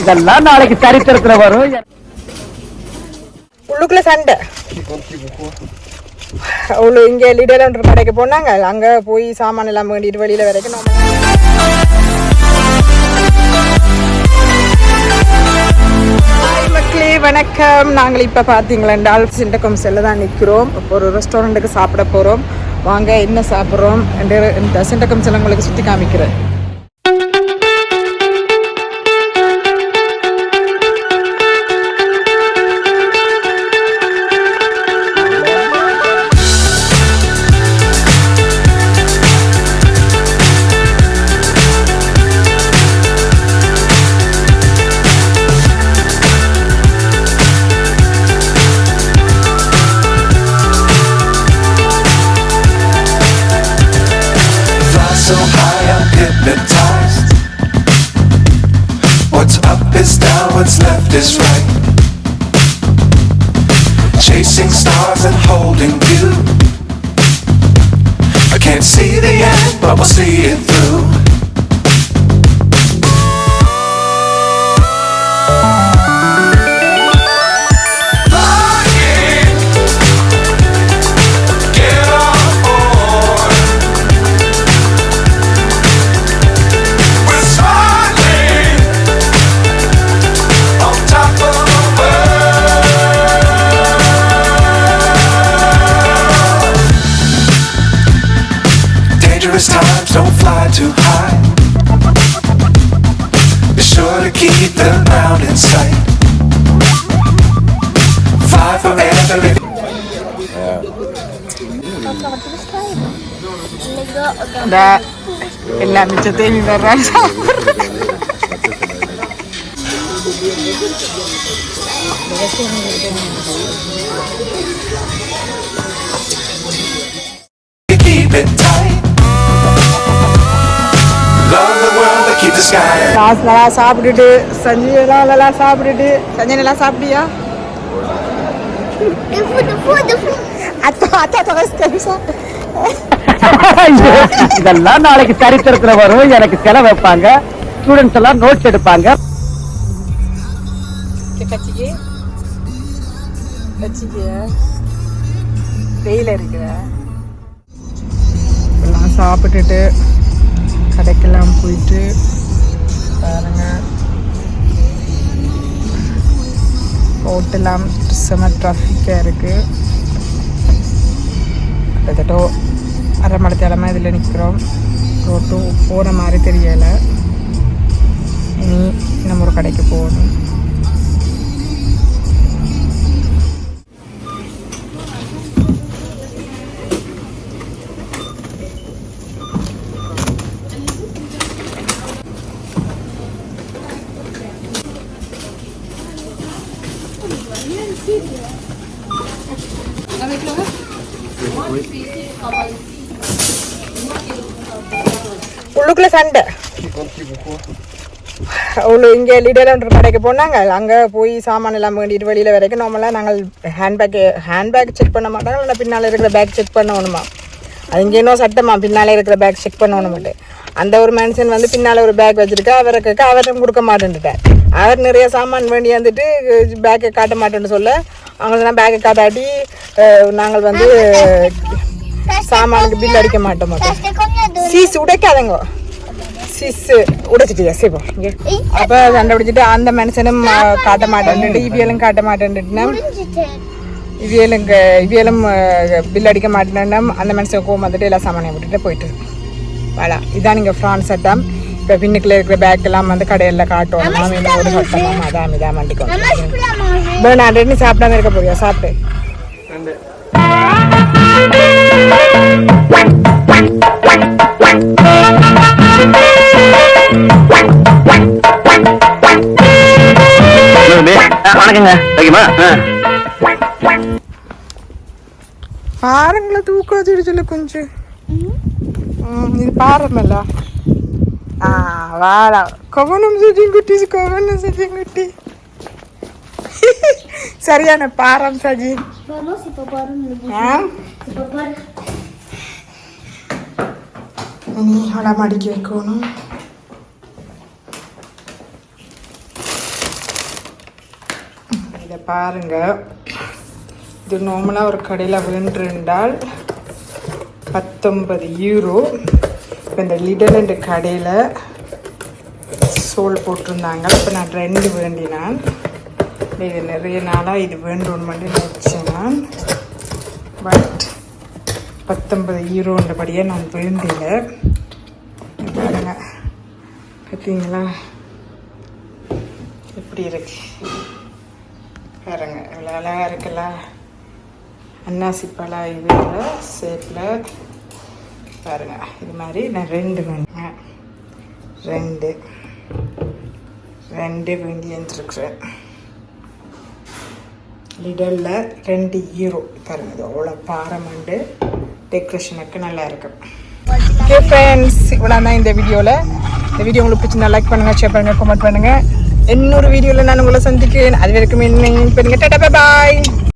இதெல்லாம் நாளைக்கு சரித்திரத்துல வரும். உள்ளுக்குள்ள சண்டை அவ்வளோ இங்கே லீடர் கடைக்கு போனாங்க. அங்கே போய் சாமான் எல்லாம் வேண்டிட்டு வெளியில் வரைக்கும் மக்களே வணக்கம். நாங்கள் இப்போ பார்த்தீங்களா சிண்டகம் செல்ல தான் நிற்கிறோம். இப்போ ஒரு ரெஸ்டாரண்ட்டுக்கு சாப்பிட போகிறோம். வாங்க என்ன சாப்பிட்றோம் இந்த சிண்டகம் செல்ல உங்களுக்கு சுற்றி காமிக்கிறேன். So high I'm hypnotized. What's up is down, what's left is right. Chasing stars and holding you. I can't see the end, but we'll see it through. Times don't fly too high. Be sure to keep the ground in sight. Fly forever. எல்லாம் மிச்சத்தையும் வர்றாங்க. Keep it tight. நல்லா சாப்பிட்டுட்டு சஞ்சீவெல்லாம் நல்லா சாப்பிட்டுட்டு சஞ்சய் நல்லா சாப்பிட்டியா? இதெல்லாம் நாளைக்கு சரித்திரத்துல வரும். எனக்கு செலவு வைப்பாங்க, ஸ்டூடெண்ட்ஸ் எல்லாம் நோட்ஸ் எடுப்பாங்க. வெயில இருக்கிற எல்லாம் சாப்பிட்டுட்டு கடைக்கெல்லாம் போயிட்டு பாருங்க. ரோட்டெல்லாம் செம டிராஃபிக்காக இருக்குது. கிட்டத்தட்ட அரை மணி நேரமாக இதில் நிற்கிறோம். ரோட்டு போகிற மாதிரி தெரியலை. இனி நம்ம ஒரு கடைக்கு போகணும். உள்ளுக்குள்ள சண்டை அவ்வளோ இங்கே லீடர் கடைக்கு போனாங்க. அங்கே போய் சாமான் எல்லாம் வேண்டிட்டு வெளியில் வரைக்கும் நார்மலாக நாங்கள் ஹேண்ட்பேக் செக் பண்ண மாட்டாங்க. இல்லை பின்னால் இருக்கிற பேக் செக் பண்ணணுமா? அது இங்கே இன்னும் சட்டமா பின்னால் இருக்கிற பேக் செக் பண்ணணும் மாட்டேன். அந்த ஒரு மனுஷன் வந்து பின்னால் ஒரு பேக் வச்சுருக்கா. அவரும் கொடுக்க மாட்டேன்ட்டார். அவர் நிறைய சாமான் வேண்டி வந்துட்டு பேக்கை காட்ட மாட்டேன்னு சொல்ல அவங்களுக்கு பேக்கை காட்டாட்டி நாங்கள் வந்து சாமானுக்கு பில் அடிக்க மாட்டோம். சீஸ் உடைக்காதங்க, சீஸ் உடைச்சிட்டியா? சரி இங்கே அப்போ கண்டுபிடிச்சிட்டு அந்த மனுஷனும் காட்ட மாட்டேன்ட்டு இவியலும் காட்ட மாட்டேன்ட்டுனா இவியலும் பில் அடிக்க மாட்டேன்னா அந்த மனுஷன் கோவம் வந்துட்டு எல்லா சாமானையும் விட்டுட்டு போயிட்டு வாடா. இதான் நீங்கள் ஃப்ரான்ஸ் சட்டம். இப்போ பின்னுக்குள்ள இருக்கிற பேக் எல்லாம் வந்து கடையில் காட்டணும். ஒரு சட்டமாக அதான் இதான் வண்டிக்கணும். நான் ரெண்டு சாப்பிடாம இருக்க போறியா? சாப்பிட்டு பாருங்களா தூக்கம் வச்சுடுச்சுல கொஞ்சம். இது பாருமல்ல. வாடா கவனம் சஜிங்குட்டி, கவனம் சஜிங்குட்டி. சரியான பாரம் சஜி. இனி அவ்வளோ மடிக்கி வைக்கணும். இதை பாருங்க, இது நார்மலாக ஒரு கடையில் வேண்டிருந்தால் 19 யூரோ. இப்போ இந்த லிடல் என்ற கடையில் சோல் போட்டிருந்தாங்க. இப்போ நான் 2 வேண்டினான். இது நிறைய நாளாக இது வேண்டும் பண்ணி நினச்சேன் நான். பட் 19 யூரோன்றபடியாக நான் வேண்டியில. பாருங்க, பார்த்தீங்களா எப்படி இருக்கு பாருங்க, இவ்வளோ அழகாக இருக்குல்ல. அன்னாசி பழம் இதில் ஷேப்பில் பாருங்க. இது மாதிரி நான் 2 வேணுங்க, 2 வேண்டி வந்துருக்குறேன். லிடலில் 2 யூரோ பாருங்க. இது அவ்வளோ பாரமண்டு டெக்கரேஷனுக்கு நல்லா இருக்கும். ஓகே ஃப்ரெண்ட்ஸ், இவ்வளோ தான் இந்த வீடியோவில். இந்த வீடியோ உங்களுக்கு பிடிச்சிருந்தா லைக் பண்ணுங்கள், ஷேர் பண்ணுங்கள், கமெண்ட் பண்ணுங்கள். இன்னொரு வீடியோவில் நான் உங்களை சந்திக்கிறேன். அது வரைக்கும் என்ன பண்ணுங்க. டாடா, பாய்.